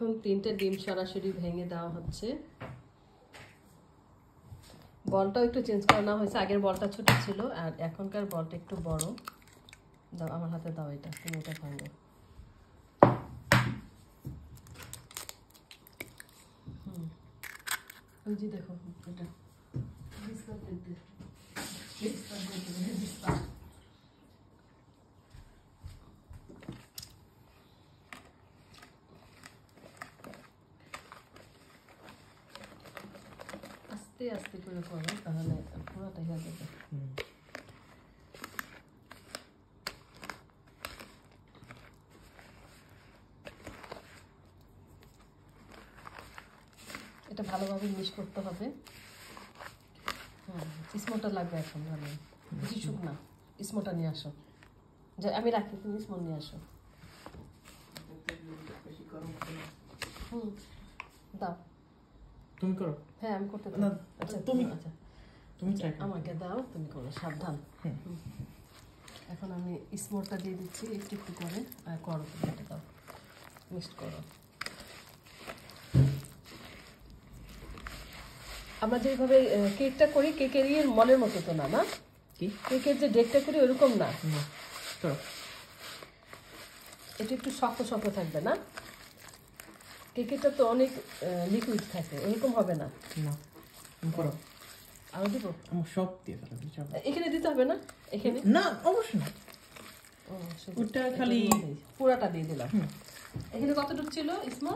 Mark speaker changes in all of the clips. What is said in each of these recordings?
Speaker 1: এখন 3টে ডিম সরাসরি ভেঙে দেওয়া হচ্ছে। বলটাও একটু চেঞ্জ করে নেওয়া হয়েছে, আগের বলটা ছোট ছিল আর এখনকার বলটা একটু বড়। দাও আমার হাতে দাও, এটা তুমি এটা ভাঙো। ওই যে দেখো এটা আস্তে আস্তে করে করো, তাহলে পুরোটা হয়ে যাবে। এটা ভালোভাবে মিক্স করতে হবে। স্মোটা লাগবে এখন, ভালো বেশি শুকনা। স্মোটা নিয়ে আসো, যে আমি রাখি, তুমি স্মো নিয়ে আসো। দাও,
Speaker 2: তুমি করো।
Speaker 1: হ্যাঁ আমি করতে
Speaker 2: না,
Speaker 1: পারি। আচ্ছা
Speaker 2: তুমি
Speaker 1: আচ্ছা
Speaker 2: তুমি ট্রাই করো।
Speaker 1: আমাকে দাও, তুমি করো, সাবধান। এখন আমি স্মোটা দিয়ে দিচ্ছি একটু একটু করে, আর করো তুমি এটা, দাও মিক্সড করো। আমরা যেভাবে কেকটা করি, কেকের মলের মতো তো না, না
Speaker 2: কি
Speaker 1: কেকের যে ডেকটা করি ওরকম না।
Speaker 2: করো।
Speaker 1: এটা একটু শক্ত শক্ত থাকবে না, কেকেরটা তো অনেক লিকুইড থাকে, ওরকম হবে না।
Speaker 2: না করো।
Speaker 1: আরো দিব?
Speaker 2: আমার সব দিয়ে ফেলো।
Speaker 1: এখানে দিতে হবে না? এখানে
Speaker 2: না, অবশ্যই না। ওটা খালি
Speaker 1: পুরাটা দিয়ে দিলাম। এখানে কতটুকু ছিল ইসমা?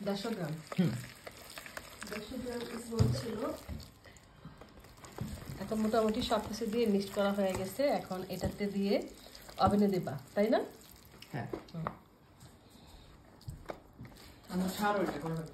Speaker 1: 150 গ্রাম। 150 গ্রাম ইসমা ছিল। এখন মোটামুটি সব কিছু দিয়ে মিক্স করা হয়ে গেছে। এখন এটাতে দিয়ে ওভেনে দিবা, তাই না?
Speaker 2: হ্যাঁ। আমার ছাড়ো এটা করো।